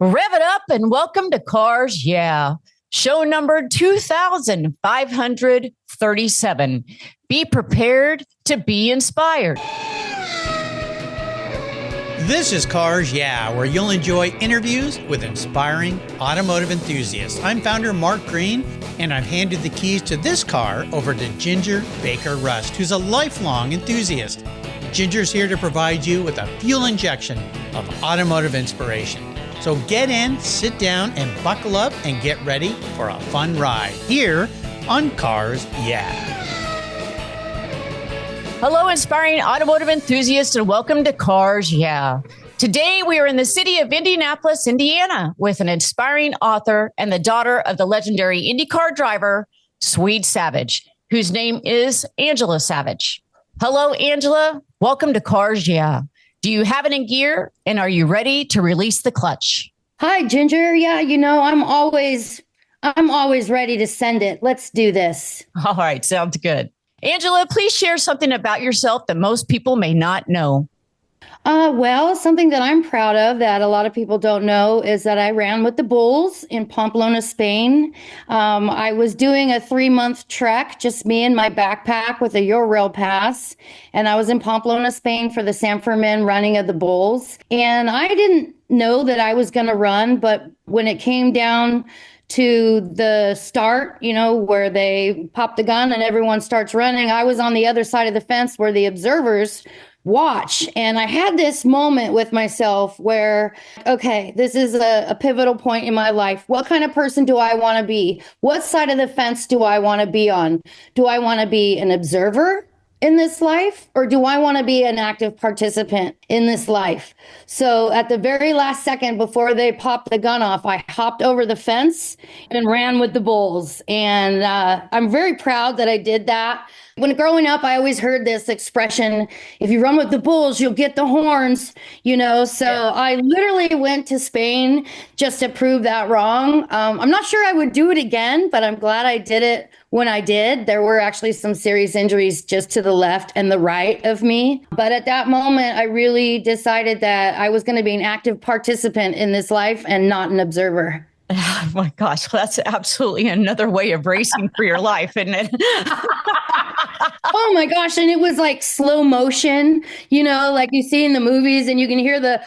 Rev it up and welcome to Cars Yeah, show number 2537. Be prepared to be inspired. This is Cars Yeah, where you'll enjoy interviews with inspiring automotive enthusiasts. I'm founder Mark Green, and I've handed the keys to this car over to Ginger Baker Rust, who's a lifelong enthusiast. Ginger's here to provide you with a fuel injection of automotive inspiration. So get in, sit down, and buckle up and get ready for a fun ride here on Cars Yeah. Hello, inspiring automotive enthusiasts, and welcome to Cars Yeah. Today, we are in the city of Indianapolis, Indiana, with an inspiring author and the daughter of the legendary IndyCar driver, Swede Savage, whose name is Angela Savage. Hello, Angela. Welcome to Cars Yeah. Do you have it in gear, and are you ready to release the clutch? Hi, Ginger. Yeah, I'm always ready to send it. Let's do this. All right, sounds good. Angela, please share something about yourself that most people may not know. Well, something that I'm proud of that a lot of people don't know is that I ran with the Bulls in Pamplona, Spain. I was doing a 3-month trek, just me and my backpack with a Eurail pass. And I was in Pamplona, Spain for the San Fermin running of the Bulls. And I didn't know that I was going to run, but when it came down to the start, where they pop the gun and everyone starts running, I was on the other side of the fence where the observers watch. And I had this moment with myself where, okay, this is a pivotal point in my life. What kind of person do I want to be? What side of the fence do I want to be on? Do I want to be an observer in this life, or do I want to be an active participant in this life? So at the very last second before they popped the gun off, I hopped over the fence and ran with the Bulls. And I'm very proud that I did that. When growing up, I always heard this expression, if you run with the Bulls, you'll get the horns, So I literally went to Spain just to prove that wrong. I'm not sure I would do it again, but I'm glad I did it when I did. There were actually some serious injuries just to the left and the right of me. But at that moment, I really decided that I was going to be an active participant in this life and not an observer. Oh my gosh, that's absolutely another way of racing for your life, isn't it? Oh my gosh. And it was like slow motion, like you see in the movies, and you could hear the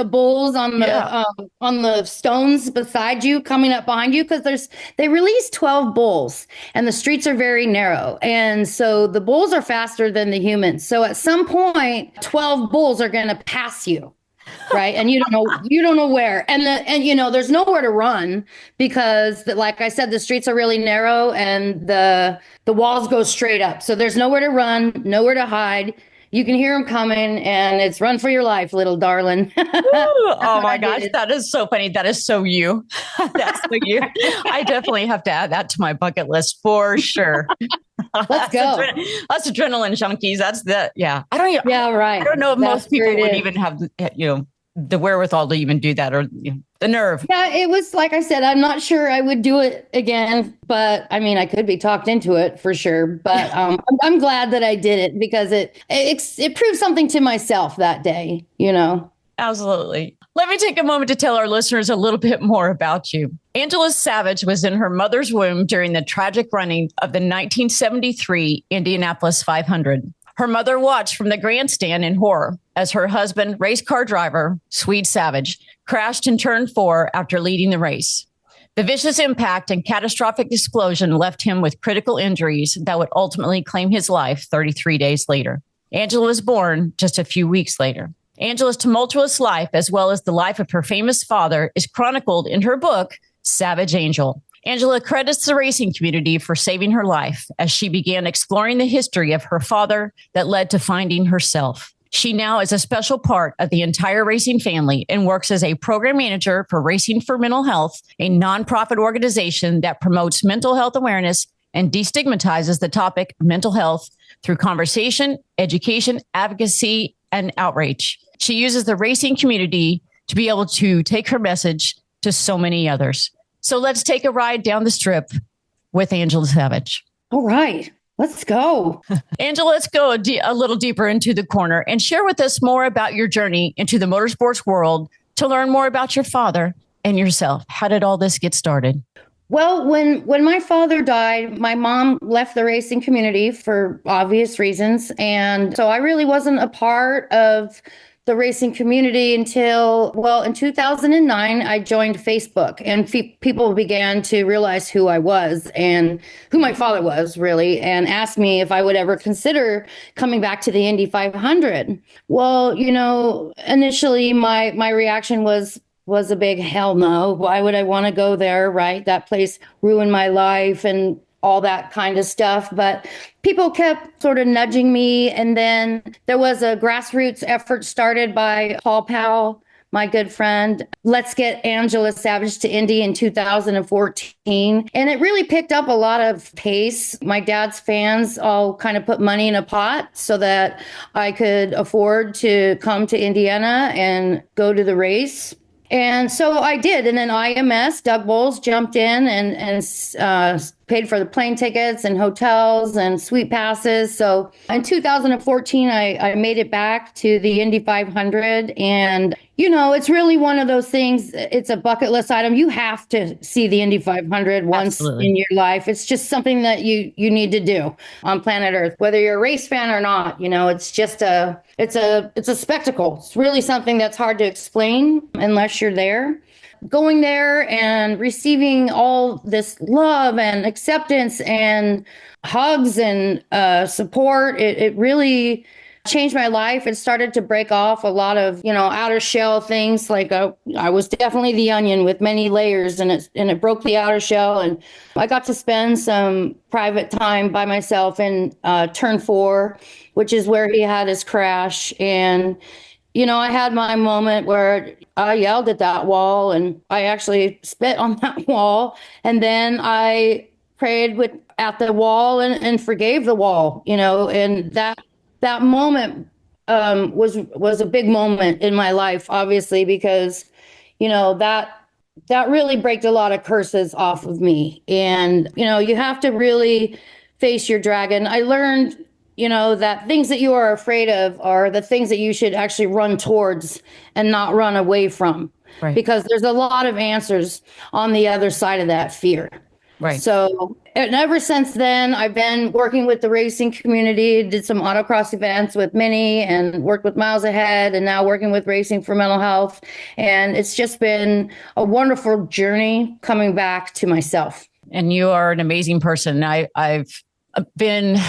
bulls on the stones beside you coming up behind you, because they released 12 bulls and the streets are very narrow. And so the bulls are faster than the humans. So at some point, 12 bulls are going to pass you. Right. And you don't know where. And there's nowhere to run because, like I said, the streets are really narrow and the walls go straight up. So there's nowhere to run, nowhere to hide. You can hear them coming, and it's run for your life, little darling. Oh my gosh, that is so funny. That is so you. That's so you. I definitely have to add that to my bucket list for sure. Let's go. That's adrenaline junkies. That's the, yeah. I don't even, yeah, right. I don't know if most people would even have, the wherewithal to even do that, or the nerve. Yeah, it was, like I said, I'm not sure I would do it again, but I mean, I could be talked into it for sure. But I'm glad that I did it because it proved something to myself that day, Absolutely. Let me take a moment to tell our listeners a little bit more about you. Angela Savage was in her mother's womb during the tragic running of the 1973 Indianapolis 500. Her mother watched from the grandstand in horror as her husband, race car driver Swede Savage, crashed in turn 4 after leading the race. The vicious impact and catastrophic explosion left him with critical injuries that would ultimately claim his life 33 days later. Angela was born just a few weeks later. Angela's tumultuous life, as well as the life of her famous father, is chronicled in her book, Savage Angel. Angela credits the racing community for saving her life as she began exploring the history of her father that led to finding herself. She now is a special part of the entire racing family and works as a program manager for Racing for Mental Health, a nonprofit organization that promotes mental health awareness and destigmatizes the topic of mental health through conversation, education, advocacy, and outreach. She uses the racing community to be able to take her message to so many others. So let's take a ride down the strip with Angela Savage. All right, let's go. Angela, let's go a little deeper into the corner and share with us more about your journey into the motorsports world to learn more about your father and yourself. How did all this get started? Well, when my father died, my mom left the racing community for obvious reasons. And so I really wasn't a part of the racing community until, well, in 2009, I joined Facebook, and people began to realize who I was and who my father was, really, and asked me if I would ever consider coming back to the Indy 500. Well, initially my reaction was a big hell no. Why would I want to go there, right? That place ruined my life and all that kind of stuff. But people kept sort of nudging me. And then there was a grassroots effort started by Paul Powell, my good friend. Let's get Angela Savage to Indy in 2014. And it really picked up a lot of pace. My dad's fans all kind of put money in a pot so that I could afford to come to Indiana and go to the race. And so I did. And then IMS, Doug Bowles, jumped in and paid for the plane tickets and hotels and suite passes. So in 2014, I made it back to the Indy 500. And, it's really one of those things. It's a bucket list item. You have to see the Indy 500 once in your life. It's just something that you need to do on planet Earth, whether you're a race fan or not. It's just it's a spectacle. It's really something that's hard to explain unless you're there. Going there and receiving all this love and acceptance and hugs and support, it really changed my life. It started to break off a lot of, outer shell things. Like I was definitely the onion with many layers, and it broke the outer shell. And I got to spend some private time by myself in turn 4, which is where he had his crash. And I had my moment where I yelled at that wall, and I actually spit on that wall. And then I prayed at the wall and forgave the wall, and that moment was a big moment in my life, obviously, because, that really braked a lot of curses off of me. And, you have to really face your dragon. I learned that things that you are afraid of are the things that you should actually run towards and not run away from. Right. Because there's a lot of answers on the other side of that fear. Right. So, and ever since then, I've been working with the racing community, did some autocross events with Minnie and worked with Miles Ahead, and now working with Racing for Mental Health. And it's just been a wonderful journey coming back to myself. And you are an amazing person. I've been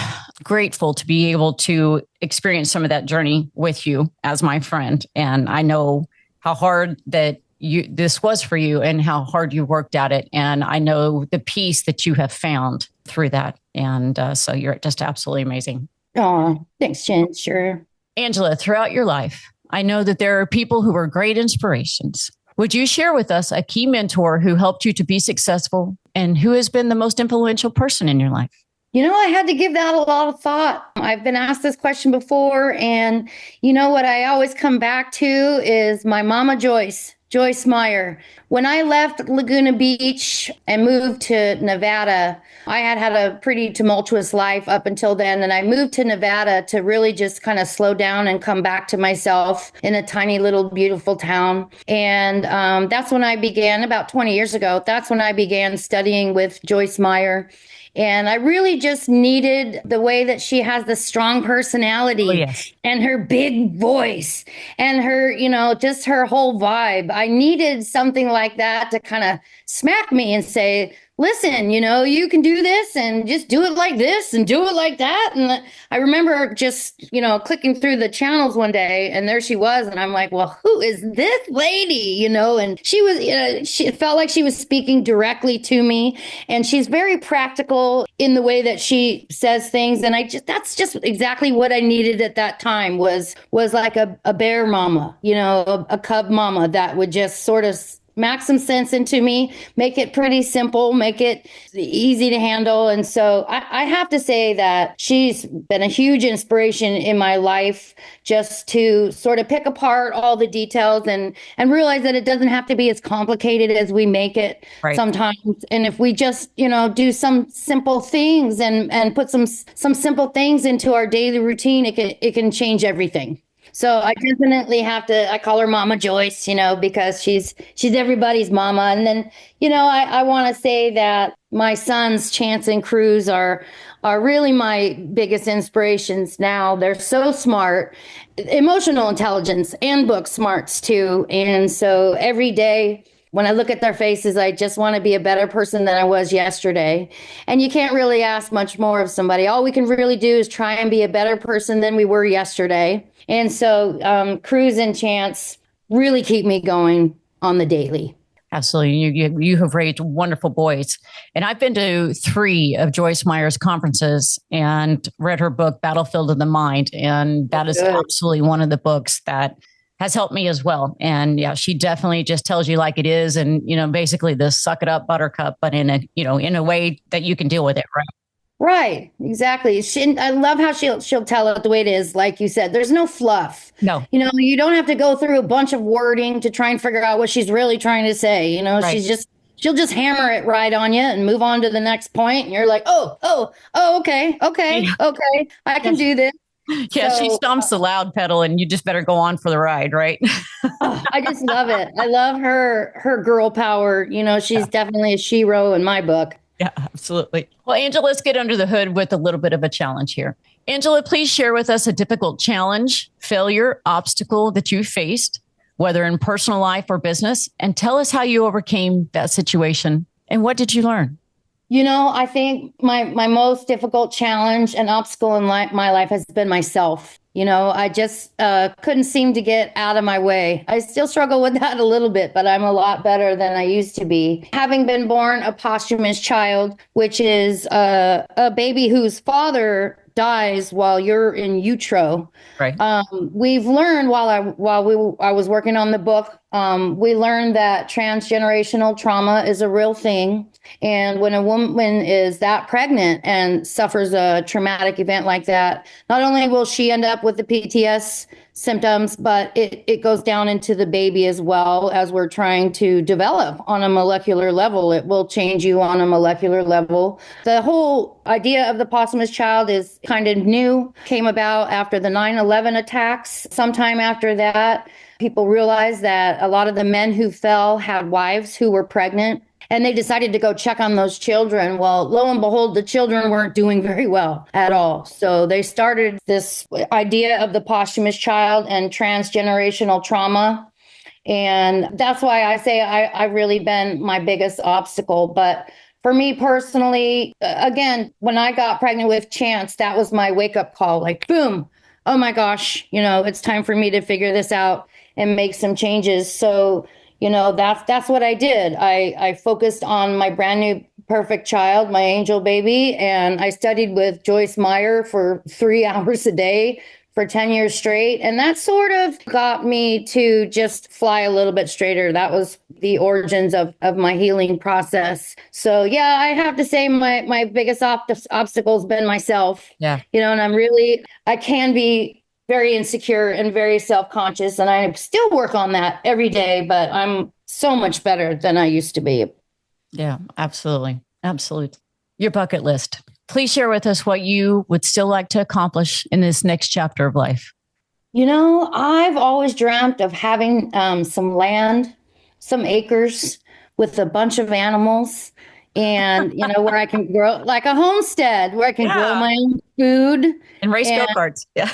grateful to be able to experience some of that journey with you as my friend. And I know how hard this was for you and how hard you worked at it. And I know the peace that you have found through that. And so you're just absolutely amazing. Oh, thanks, Jen. Sure. Angela, throughout your life, I know that there are people who are great inspirations. Would you share with us a key mentor who helped you to be successful, and who has been the most influential person in your life? I had to give that a lot of thought. I've been asked this question before, and what I always come back to is my mama, Joyce Meyer. When I left Laguna Beach and moved to Nevada, I had a pretty tumultuous life up until then. And I moved to Nevada to really just kind of slow down and come back to myself in a tiny little beautiful town. And that's when I began, about 20 years ago, that's when I began studying with Joyce Meyer. And I really just needed the way that she has the strong personality and her big voice and her, just her whole vibe. I needed something like that to kind of smack me and say, listen, you can do this and just do it like this and do it like that. And I remember just, clicking through the channels one day, and there she was. And I'm like, well, who is this lady? And she was, she felt like she was speaking directly to me. And she's very practical in the way that she says things. And that's just exactly what I needed at that time was like a bear mama, a cub mama that would just sort of smack some sense into me, make it pretty simple, make it easy to handle. And so I have to say that she's been a huge inspiration in my life, just to sort of pick apart all the details and realize that it doesn't have to be as complicated as we make it sometimes. And if we just, do some simple things and put some simple things into our daily routine, it can change everything. So I definitely have to, I call her Mama Joyce, because she's everybody's mama. And then, I want to say that my sons, Chance and Cruz, are really my biggest inspirations now. They're so smart, emotional intelligence and book smarts too. And so every day when I look at their faces, I just want to be a better person than I was yesterday. And you can't really ask much more of somebody. All we can really do is try and be a better person than we were yesterday. And so Cruz and Chance really keep me going on the daily. Absolutely. You have raised wonderful boys. And I've been to 3 of Joyce Meyer's conferences and read her book, Battlefield of the Mind. And that is absolutely one of the books that has helped me as well. And yeah, she definitely just tells you like it is. And, basically the suck it up buttercup, but in a way that you can deal with it. Right. Right. Exactly. I love how she'll tell it the way it is. Like you said, there's no fluff. No. You don't have to go through a bunch of wording to try and figure out what she's really trying to say. Right. She'll just hammer it right on you and move on to the next point. And you're like, oh, okay. I can do this. Yeah, she stomps the loud pedal and you just better go on for the ride, right? I just love it. I love her girl power. She's definitely a shero in my book. Yeah, absolutely. Well, Angela, let's get under the hood with a little bit of a challenge here. Angela, please share with us a difficult challenge, failure, obstacle that you faced, whether in personal life or business, and tell us how you overcame that situation and what did you learn? I think my most difficult challenge and obstacle in my life has been myself. I just couldn't seem to get out of my way. I still struggle with that a little bit, but I'm a lot better than I used to be. Having been born a posthumous child, which is a baby whose father dies while you're in utero. Right. We've learned while I was working on the book, we learned that transgenerational trauma is a real thing. And when a woman is that pregnant and suffers a traumatic event like that, not only will she end up with the PTS symptoms, but it goes down into the baby as well as we're trying to develop on a molecular level. It will change you on a molecular level. The whole idea of the posthumous child is kind of new, came about after the 9/11 attacks. Sometime after that, people realized that a lot of the men who fell had wives who were pregnant. And they decided to go check on those children. Well, lo and behold, the children weren't doing very well at all. So they started this idea of the posthumous child and transgenerational trauma. And that's why I say I've really been my biggest obstacle. But for me personally, again, when I got pregnant with Chance, that was my wake up call. Like, boom, oh my gosh, it's time for me to figure this out and make some changes. So that's what I did. I focused on my brand new perfect child, my angel baby, and I studied with Joyce Meyer for 3 hours a day for 10 years straight. And that sort of got me to just fly a little bit straighter. That was the origins of my healing process. So yeah, I have to say my biggest obstacle has been myself. Yeah. And I can be very insecure and very self-conscious. And I still work on that every day, but I'm so much better than I used to be. Yeah, absolutely. Absolutely. Your bucket list. Please share with us what you would still like to accomplish in this next chapter of life. I've always dreamt of having some land, some acres with a bunch of animals and, where I can grow like a homestead, where I can grow my own food. And race go-karts. Yeah.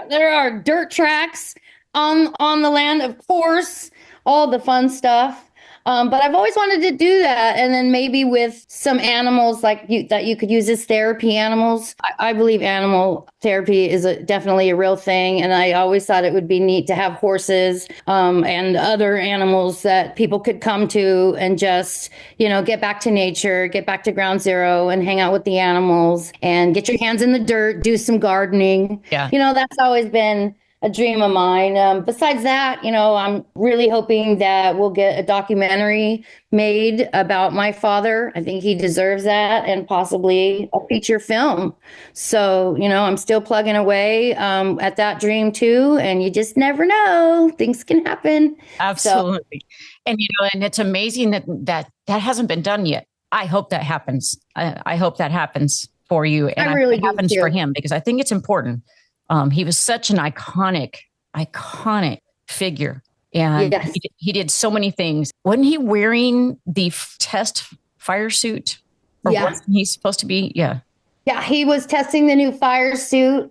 There are dirt tracks on the land, of course, all the fun stuff. But I've always wanted to do that. And then maybe with some animals that you could use as therapy animals. I believe animal therapy is definitely a real thing. And I always thought it would be neat to have horses and other animals that people could come to and just, get back to nature, get back to ground zero and hang out with the animals and get your hands in the dirt, do some gardening. Yeah. That's always been a dream of mine. Besides that, I'm really hoping that we'll get a documentary made about my father. I think he deserves that, and possibly a feature film. So, I'm still plugging away at that dream too. And you just never know. Things can happen. Absolutely. So, and it's amazing that hasn't been done yet. I hope that happens. I hope that happens for you. And I really hope it happens for him, because I think it's important. He was such an iconic figure. And Yes. he did so many things. Wasn't he wearing the test fire suit? Or Yeah. wasn't he supposed to be? Yeah. Yeah, he was testing the new fire suit.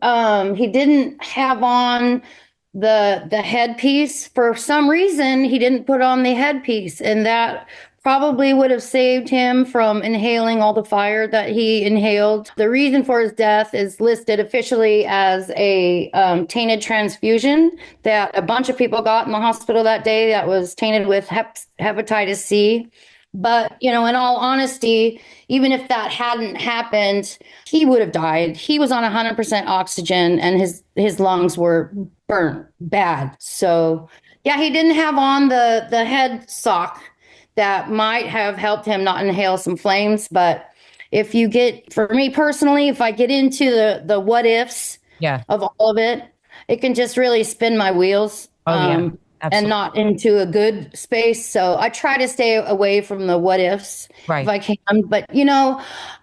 He didn't have on the headpiece. For some reason, he didn't put on the headpiece, and that probably would have saved him from inhaling all the fire that he inhaled. The reason for his death is listed officially as a tainted transfusion that a bunch of people got in the hospital that day that was tainted with hepatitis C. But, in all honesty, even if that hadn't happened, he would have died. He was on 100% oxygen and his lungs were burnt bad. So, yeah, he didn't have on the head sock that might have helped him not inhale some flames. But for me personally, if I get into the what ifs of all of it, it can just really spin my wheels. And not into a good space. So I try to stay away from the what ifs if I can. But,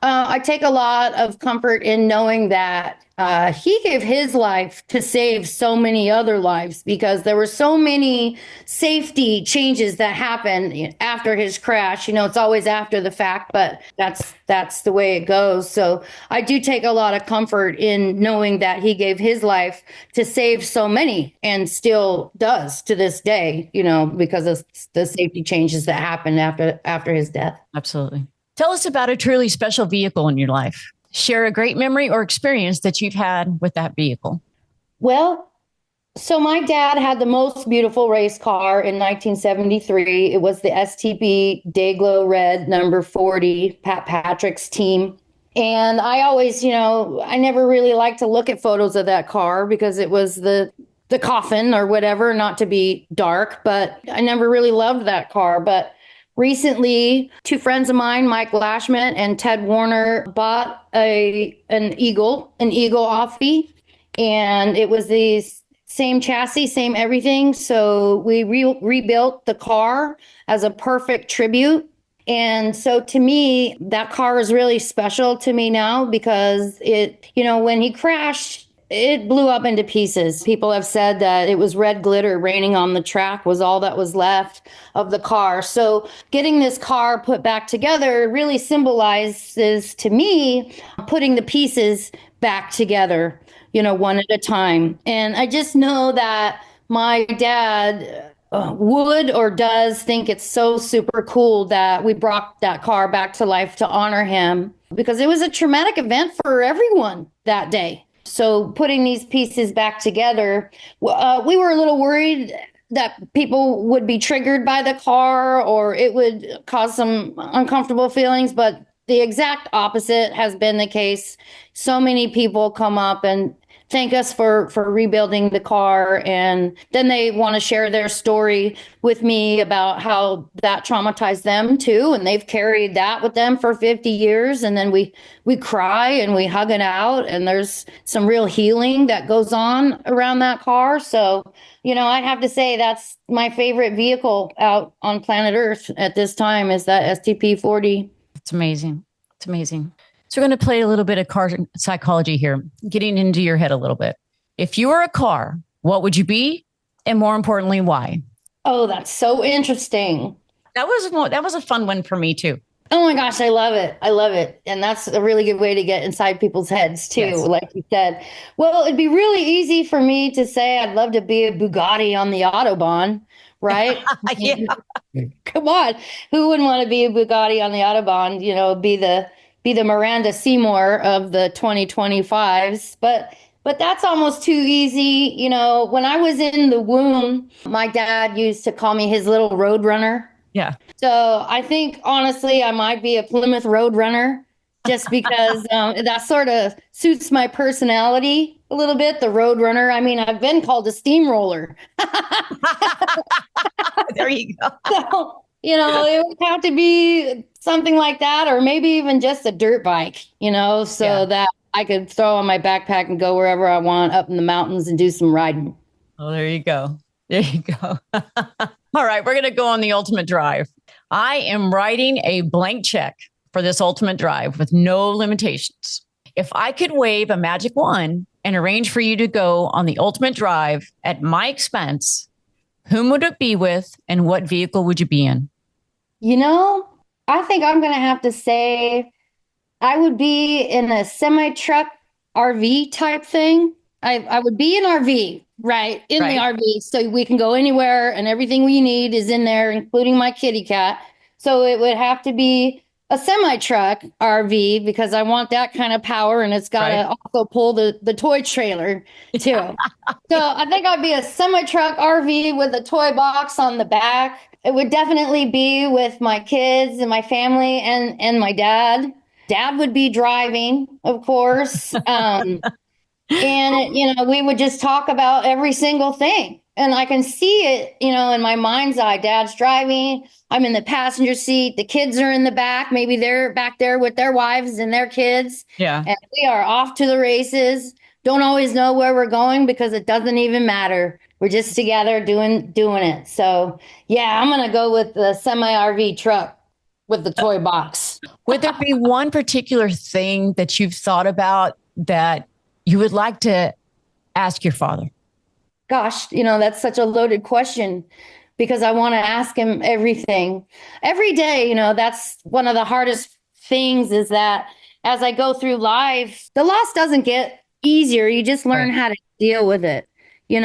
I take a lot of comfort in knowing that he gave his life to save so many other lives, because there were so many safety changes that happened after his crash. It's always after the fact, but that's the way it goes. So I do take a lot of comfort in knowing that he gave his life to save so many, and still does to this day, because of the safety changes that happened after his death. Absolutely. Tell us about a truly special vehicle in your life. Share a great memory or experience that you've had with that vehicle. Well, so my dad had the most beautiful race car in 1973. It was the STB Dayglow Red number 40, Pat Patrick's team. And I always, I never really liked to look at photos of that car because it was the coffin or whatever, not to be dark, but I never really loved that car. But recently, two friends of mine, Mike Lashman and Ted Warner, bought an Eagle Offie, and it was the same chassis, same everything. So we rebuilt the car as a perfect tribute. And so to me, that car is really special to me now because it, when he crashed, it blew up into pieces. People have said that it was red glitter raining on the track was all that was left of the car. So getting this car put back together really symbolizes to me putting the pieces back together, one at a time. And I just know that my dad would or does think it's so super cool that we brought that car back to life to honor him, because it was a traumatic event for everyone that day. So putting these pieces back together, we were a little worried that people would be triggered by the car or it would cause some uncomfortable feelings, but the exact opposite has been the case. So many people come up and thank us for rebuilding the car, and then they want to share their story with me about how that traumatized them too, and they've carried that with them for 50 years. And then we cry and we hug it out, and there's some real healing that goes on around that car. So I have to say that's my favorite vehicle out on planet Earth at this time, is that STP 40. It's amazing. It's amazing. So we're going to play a little bit of car psychology here, getting into your head a little bit. If you were a car, what would you be? And more importantly, why? Oh, that's so interesting. That was a fun one for me too. Oh my gosh, I love it. I love it. And that's a really good way to get inside people's heads too, yes. Like you said. Well, it'd be really easy for me to say I'd love to be a Bugatti on the Autobahn, right? Yeah. Come on. Who wouldn't want to be a Bugatti on the Autobahn, be the Miranda Seymour of the 2025s, but that's almost too easy. When I was in the womb, my dad used to call me his little road runner. Yeah. So I think honestly, I might be a Plymouth road runner just because that sort of suits my personality a little bit. The road runner. I mean, I've been called a steamroller. There you go. So, it would have to be something like that, or maybe even just a dirt bike, that I could throw on my backpack and go wherever I want up in the mountains and do some riding. Oh, there you go. There you go. All right, we're going to go on the ultimate drive. I am writing a blank check for this ultimate drive with no limitations. If I could wave a magic wand and arrange for you to go on the ultimate drive at my expense, whom would it be with and what vehicle would you be in? I think I'm going to have to say I would be in a semi-truck RV type thing. I would be in RV, right? In the RV. So we can go anywhere and everything we need is in there, including my kitty cat. So it would have to be a semi-truck RV because I want that kind of power, and it's got to also pull the toy trailer too. So I think I'd be a semi-truck RV with a toy box on the back. It would definitely be with my kids and my family and my dad. Dad would be driving, of course. And, we would just talk about every single thing. And I can see it, in my mind's eye. Dad's driving. I'm in the passenger seat. The kids are in the back. Maybe they're back there with their wives and their kids. Yeah. And we are off to the races. Don't always know where we're going because it doesn't even matter. We're just together doing it. So, yeah, I'm going to go with the semi-RV truck with the toy box. Would there be one particular thing that you've thought about that you would like to ask your father? Gosh, that's such a loaded question because I want to ask him everything. Every day, that's one of the hardest things is that as I go through life, the loss doesn't get easier. You just learn how to deal with it, and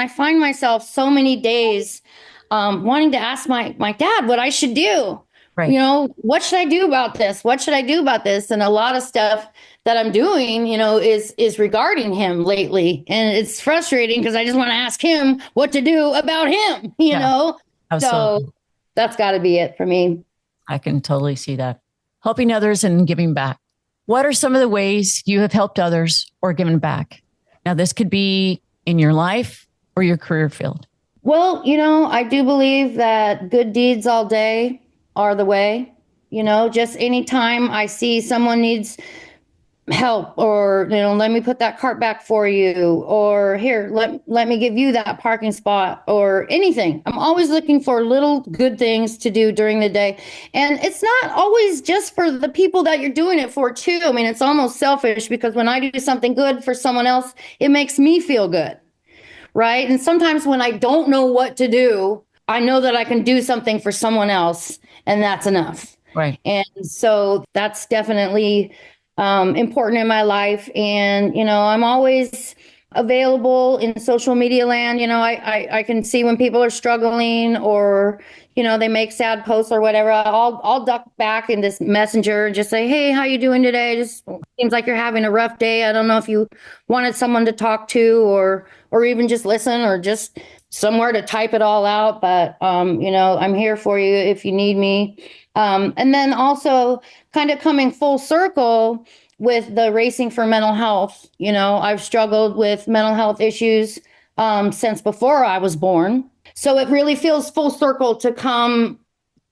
I find myself so many days wanting to ask my dad what I should do. Right. What should I do about this? What should I do about this? And a lot of stuff that I'm doing, is regarding him lately. And it's frustrating because I just want to ask him what to do about him, know? Absolutely. So that's got to be it for me. I can totally see that. Helping others and giving back. What are some of the ways you have helped others or given back? Now, this could be in your life or your career field. Well, I do believe that good deeds all day are the way. Just anytime I see someone needs help or, let me put that cart back for you, or here, let me give you that parking spot or anything. I'm always looking for little good things to do during the day. And it's not always just for the people that you're doing it for too. I mean, it's almost selfish because when I do something good for someone else, it makes me feel good. Right. And sometimes when I don't know what to do, I know that I can do something for someone else and that's enough. Right. And so that's definitely important in my life. And, I'm always available in social media land. I can see when people are struggling or, they make sad posts or whatever. I'll duck back in this messenger and just say, hey, how you doing today? Just seems like you're having a rough day. I don't know if you wanted someone to talk to or even just listen or just somewhere to type it all out. But, I'm here for you if you need me. And then also kind of coming full circle with the Racing for Mental Health. I've struggled with mental health issues since before I was born. So it really feels full circle to come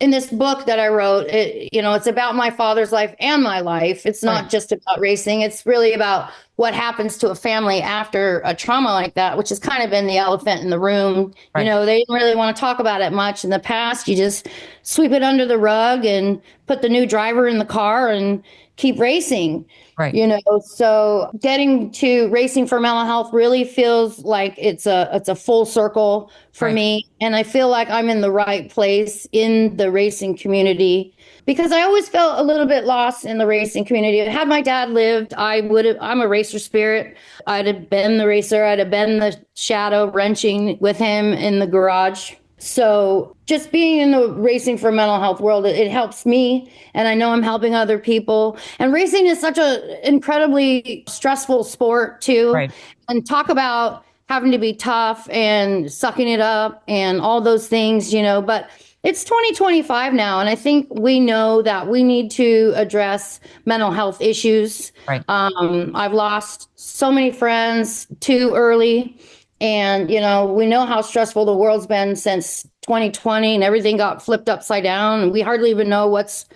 in this book that I wrote. It's about my father's life and my life. It's not just about racing. It's really about what happens to a family after a trauma like that, which has kind of been the elephant in the room. Right. They didn't really want to talk about it much in the past. You just sweep it under the rug and put the new driver in the car and keep racing. Right. So getting to Racing for Mental Health really feels like it's a full circle for me. And I feel like I'm in the right place in the racing community because I always felt a little bit lost in the racing community. Had my dad lived, I'm a racer spirit. I'd have been the racer. I'd have been the shadow wrenching with him in the garage. So just being in the Racing for Mental Health world, it helps me. And I know I'm helping other people. And racing is such an incredibly stressful sport too. Right. And talk about having to be tough and sucking it up and all those things, but it's 2025 now. And I think we know that we need to address mental health issues. Right. I've lost so many friends too early. And, we know how stressful the world's been since 2020 and everything got flipped upside down. And we hardly even know what's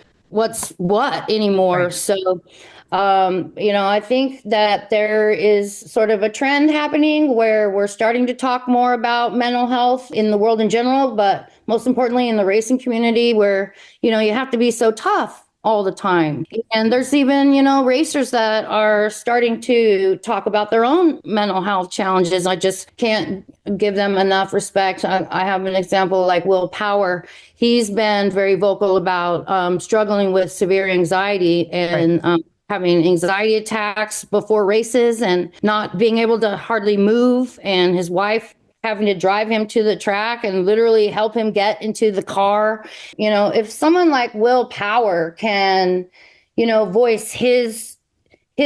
what anymore. Right. So, I think that there is sort of a trend happening where we're starting to talk more about mental health in the world in general, but most importantly in the racing community where, you have to be so tough all the time. And there's even, racers that are starting to talk about their own mental health challenges. I just can't give them enough respect. I have an example like Will Power. He's been very vocal about struggling with severe anxiety and having anxiety attacks before races and not being able to hardly move, and his wife having to drive him to the track and literally help him get into the car. If someone like Will Power can, voice his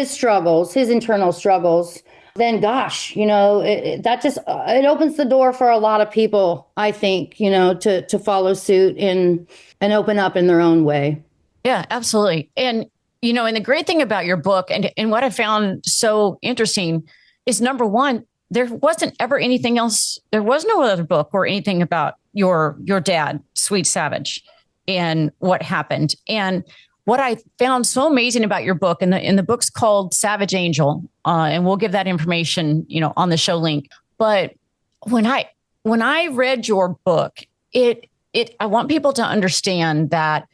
struggles, his internal struggles, then gosh, it opens the door for a lot of people, I think, to follow suit and open up in their own way. Yeah, absolutely. And and the great thing about your book and what I found so interesting is, number one, there wasn't ever anything else. There was no other book or anything about your dad, Swede Savage, and what happened. And what I found so amazing about your book, and the book's called Savage Angel, and we'll give that information, on the show link. But when I read your book, I want people to understand that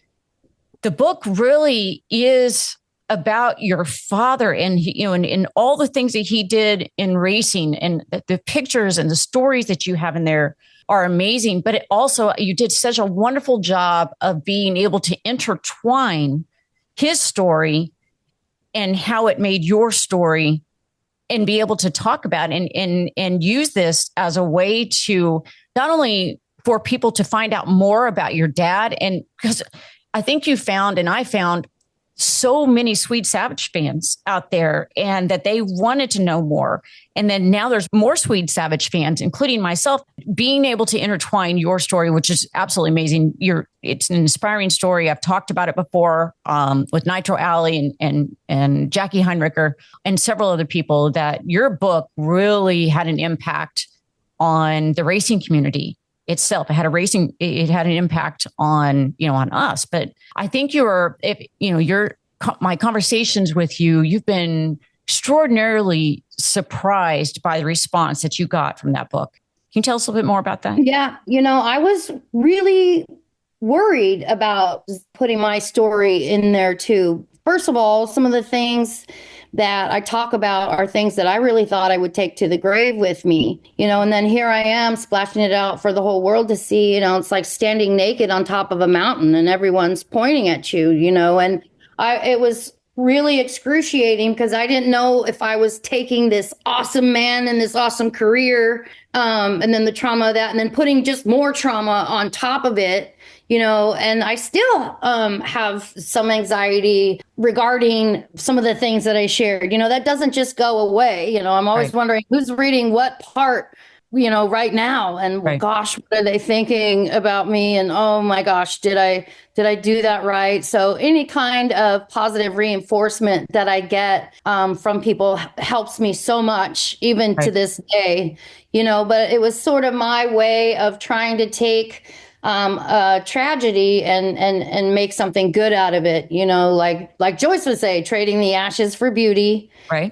the book really is about your father and and all the things that he did in racing, and the pictures and the stories that you have in there are amazing. But it also, you did such a wonderful job of being able to intertwine his story and how it made your story, and be able to talk about and use this as a way to not only for people to find out more about your dad, and because I think you found, and I found, so many Swede Savage fans out there, and that they wanted to know more. And then now there's more Swede Savage fans, including myself, being able to intertwine your story, which is absolutely amazing. It's an inspiring story. I've talked about it before with Nitro Alley and Jackie Heinricher and several other people, that your book really had an impact on the racing community itself. It had an impact on, on us. But I think my conversations with you, you've been extraordinarily surprised by the response that you got from that book. Can you tell us a little bit more about that? Yeah. I was really worried about putting my story in there too. First of all, some of the things that I talk about are things that I really thought I would take to the grave with me, and then here I am splashing it out for the whole world to see. It's like standing naked on top of a mountain and everyone's pointing at you, and it was really excruciating because I didn't know if I was taking this awesome man and this awesome career, and then the trauma of that, and then putting just more trauma on top of it. And I still have some anxiety regarding some of the things that I shared. That doesn't just go away. I'm always wondering who's reading what part, right now. And gosh, what are they thinking about me? And oh my gosh, did I do that right? So any kind of positive reinforcement that I get from people helps me so much, even to this day. But it was sort of my way of trying to take a tragedy and make something good out of it, like Joyce would say, trading the ashes for beauty. Right.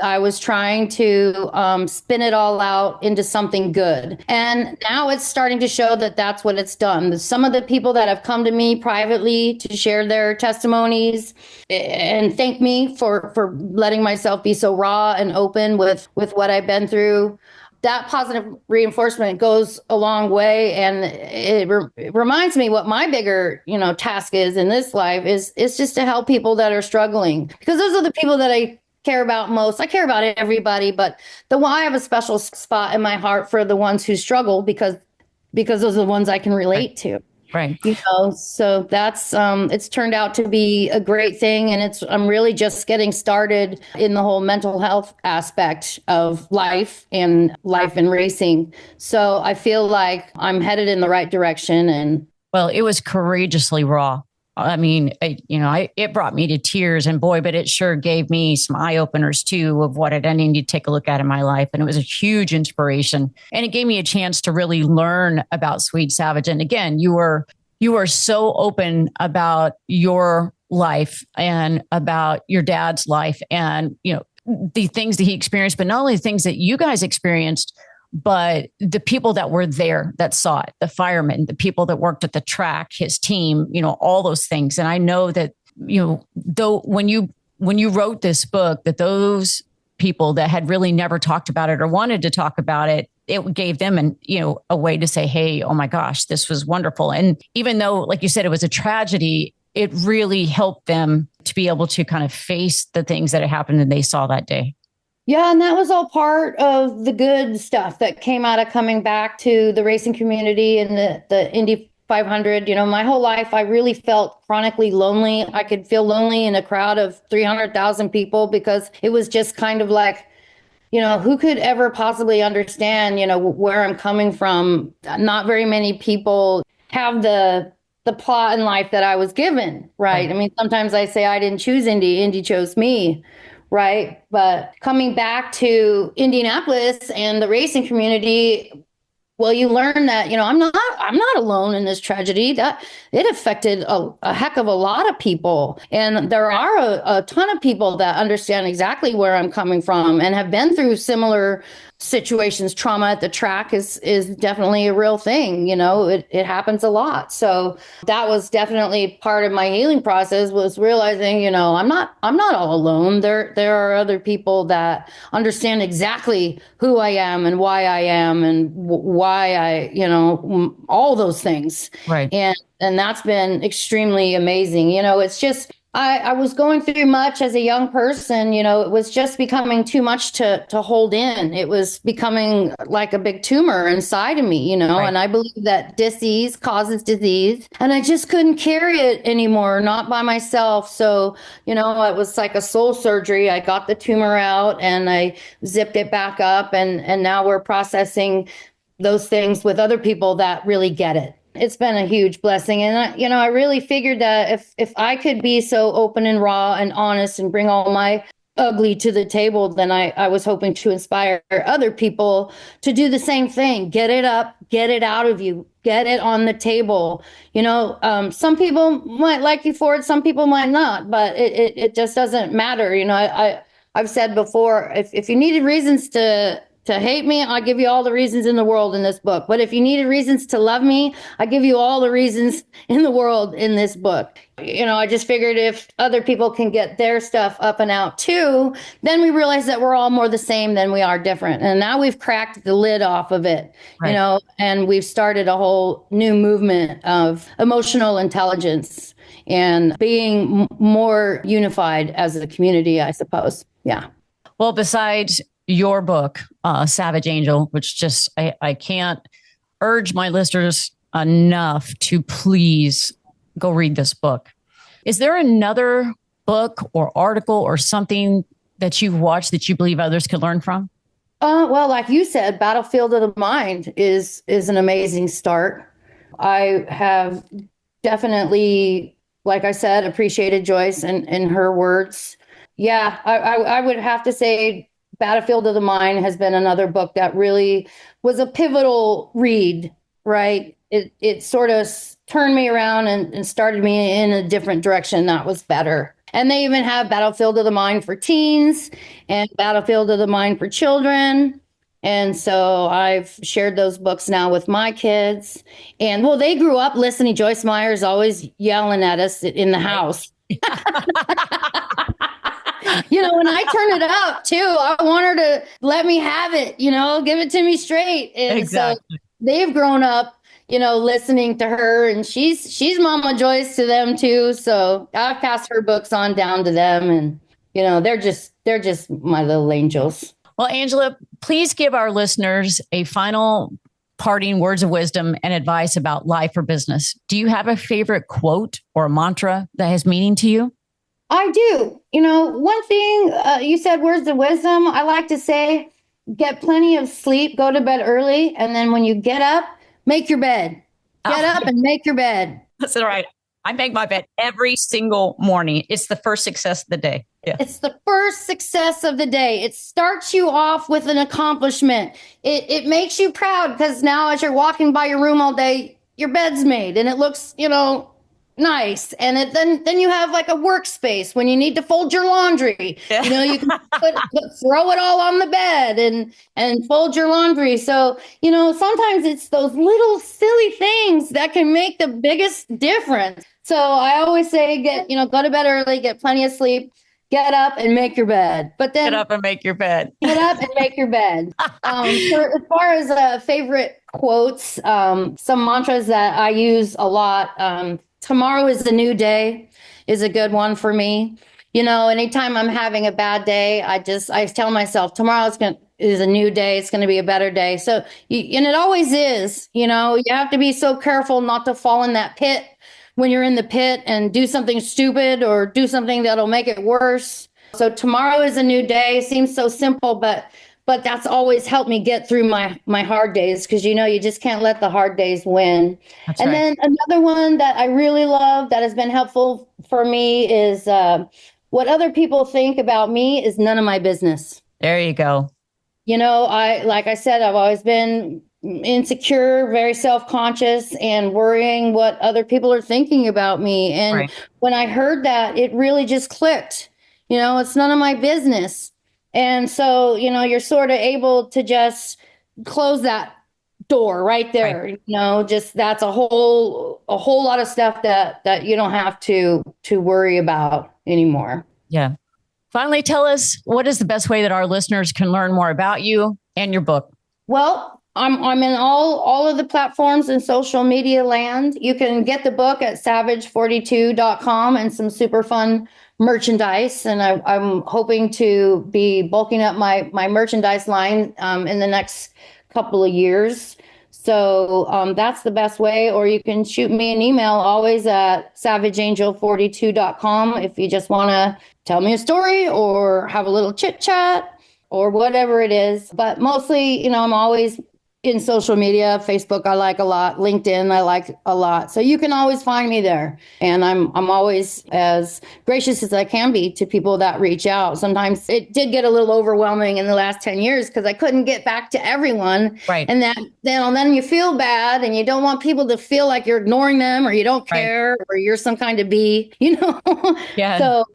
I was trying to spin it all out into something good. And now it's starting to show that that's what it's done. Some of the people that have come to me privately to share their testimonies and thank me for letting myself be so raw and open with what I've been through. That positive reinforcement goes a long way. And it reminds me what my bigger, task is in this life is just to help people that are struggling, because those are the people that I care about most. I care about everybody, but I have a special spot in my heart for the ones who struggle because those are the ones I can relate to. Right. So that's, it's turned out to be a great thing. And I'm really just getting started in the whole mental health aspect of life and racing. So I feel like I'm headed in the right direction. And well, it was courageously raw. I mean, it brought me to tears, and boy, but it sure gave me some eye openers too of what I needed to take a look at in my life. And it was a huge inspiration, and it gave me a chance to really learn about Swede Savage. And again, you were so open about your life and about your dad's life and, the things that he experienced, but not only the things that you guys experienced, but the people that were there that saw it, the firemen, the people that worked at the track, his team, all those things. And I know that though when you wrote this book, that those people that had really never talked about it or wanted to talk about it, it gave them a way to say, hey, oh my gosh, this was wonderful. And even though, like you said, it was a tragedy, it really helped them to be able to kind of face the things that had happened and they saw that day. Yeah, and that was all part of the good stuff that came out of coming back to the racing community and the Indy 500. My whole life, I really felt chronically lonely. I could feel lonely in a crowd of 300,000 people because it was just kind of like, who could ever possibly understand, where I'm coming from? Not very many people have the plot in life that I was given, right? I mean, sometimes I say I didn't choose Indy chose me, right? But coming back to Indianapolis and the racing community, well, you learn that, I'm not alone in this tragedy. That it affected a heck of a lot of people. And there are a ton of people that understand exactly where I'm coming from and have been through similar situations. Trauma at the track is definitely a real thing. It happens a lot. So that was definitely part of my healing process, was realizing, I'm not all alone. There are other people that understand exactly who I am and why I am and why I, all those things. Right. And that's been extremely amazing. It's just, I was going through much as a young person. It was just becoming too much to hold in. It was becoming like a big tumor inside of me, Right. And I believe that disease causes disease. And I just couldn't carry it anymore, not by myself. So, it was like a soul surgery. I got the tumor out and I zipped it back up. And now we're processing those things with other people that really get it. It's been a huge blessing. And, I really figured that if I could be so open and raw and honest and bring all my ugly to the table, then I was hoping to inspire other people to do the same thing. Get it up, get it out of you, get it on the table. Some people might like you for it, some people might not, but it just doesn't matter. I've said before, if you needed reasons to hate me, I'll give you all the reasons in the world in this book. But if you needed reasons to love me, I give you all the reasons in the world in this book. I just figured if other people can get their stuff up and out too, then we realize that we're all more the same than we are different. And now we've cracked the lid off of it, Right. and we've started a whole new movement of emotional intelligence and being more unified as a community, I suppose. Yeah. Well, besides your book, Savage Angel, which just I can't urge my listeners enough to please go read this book. Is there another book or article or something that you've watched that you believe others could learn from? Well, like you said, Battlefield of the Mind is an amazing start. I have definitely, like I said, appreciated Joyce and her words. Yeah, I would have to say Battlefield of the Mind has been another book that really was a pivotal read, right? It sort of turned me around and started me in a different direction that was better. And they even have Battlefield of the Mind for teens and Battlefield of the Mind for children. And so I've shared those books now with my kids. And well, they grew up listening. Joyce Meyer's always yelling at us in the house. When I turn it up too, I want her to let me have it, give it to me straight. And Exactly. So they've grown up, listening to her, and she's Mama Joyce to them too. So I've passed her books on down to them, and they're just my little angels. Well, Angela, please give our listeners a final parting words of wisdom and advice about life or business. Do you have a favorite quote or a mantra that has meaning to you? I do. One thing you said, words of wisdom. I like to say, get plenty of sleep, go to bed early. And then when you get up, make your bed. Get up and make your bed. That's all right. I make my bed every single morning. It's the first success of the day. Yeah. It's the first success of the day. It starts you off with an accomplishment. It makes you proud because now as you're walking by your room all day, your bed's made and it looks, nice. And then you have like a workspace when you need to fold your laundry. Yeah. You can throw it all on the bed and fold your laundry. So, sometimes it's those little silly things that can make the biggest difference. So I always say, go to bed early, get plenty of sleep, get up and make your bed. But then get up and make your bed. Get up and make your bed. As far as favorite quotes, some mantras that I use a lot. Tomorrow is a new day is a good one for me. Anytime I'm having a bad day, I tell myself tomorrow is a new day. It's going to be a better day. So, and it always is. You have to be so careful not to fall in that pit when you're in the pit and do something stupid or do something that'll make it worse. So tomorrow is a new day. Seems so simple, but that's always helped me get through my hard days, because you just can't let the hard days win. That's right. Then another one that I really love that has been helpful for me is what other people think about me is none of my business. There you go. Like I said, I've always been insecure, very self-conscious, and worrying what other people are thinking about me. And when I heard that, it really just clicked. It's none of my business. And so, you're sort of able to just close that door right there. Just that's a whole lot of stuff that you don't have to worry about anymore. Yeah. Finally, tell us, what is the best way that our listeners can learn more about you and your book? Well, I'm in all of the platforms in social media land. You can get the book at savage42.com and some super fun merchandise. And I'm hoping to be bulking up my merchandise line in the next couple of years. So that's the best way. Or you can shoot me an email always at savageangel42.com if you just want to tell me a story or have a little chit chat or whatever it is. But mostly, I'm always in social media. Facebook I like a lot. LinkedIn I like a lot. So you can always find me there. And I'm always as gracious as I can be to people that reach out. Sometimes it did get a little overwhelming in the last 10 years because I couldn't get back to everyone. Right. And then you feel bad and you don't want people to feel like you're ignoring them or you don't care or you're some kind of bee, Yeah. So,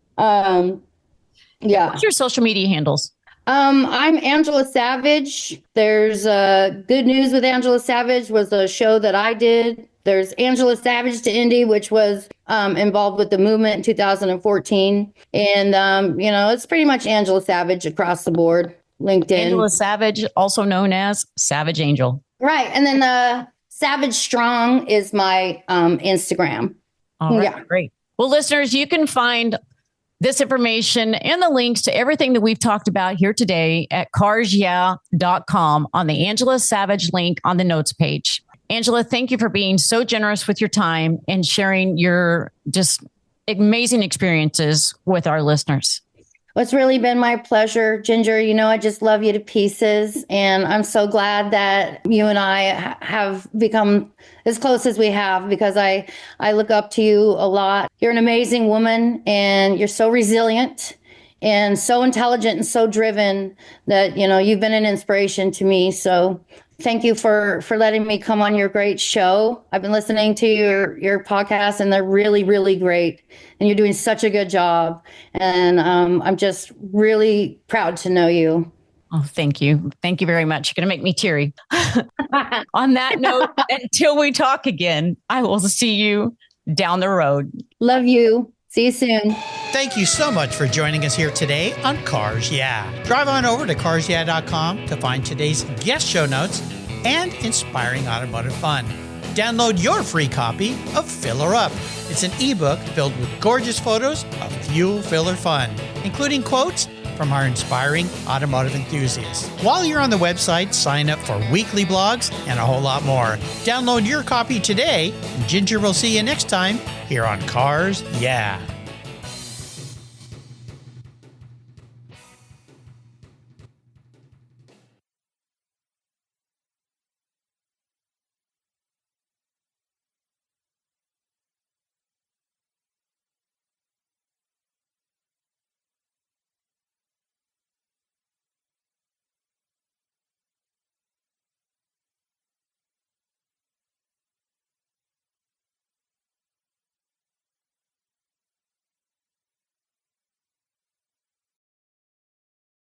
yeah. What's your social media handles? I'm Angela Savage. There's Good News with Angela Savage was a show that I did. There's Angela Savage to Indy, which was involved with the movement in 2014. And, it's pretty much Angela Savage across the board. LinkedIn. Angela Savage, also known as Savage Angel. Right. And then Savage Strong is my Instagram. All right. Yeah. Great. Well, listeners, you can find this information and the links to everything that we've talked about here today at carsyeah.com on the Angela Savage link on the notes page. Angela, thank you for being so generous with your time and sharing your just amazing experiences with our listeners. Well, it's really been my pleasure, Ginger. I just love you to pieces. And I'm so glad that you and I have become as close as we have, because I look up to you a lot. You're an amazing woman and you're so resilient and so intelligent and so driven that, you've been an inspiration to me. So thank you for letting me come on your great show. I've been listening to your podcast and they're really, really great. And you're doing such a good job. And I'm just really proud to know you. Oh, thank you. Thank you very much. You're going to make me teary. On that note, until we talk again, I will see you down the road. Love you. See you soon. Thank you so much for joining us here today on Cars Yeah. Drive on over to carsyeah.com to find today's guest show notes and inspiring automotive fun. Download your free copy of Fill Her Up. It's an ebook filled with gorgeous photos of fuel filler fun, including quotes from our inspiring automotive enthusiasts. While you're on the website, sign up for weekly blogs and a whole lot more. Download your copy today, and Ginger will see you next time here on Cars Yeah.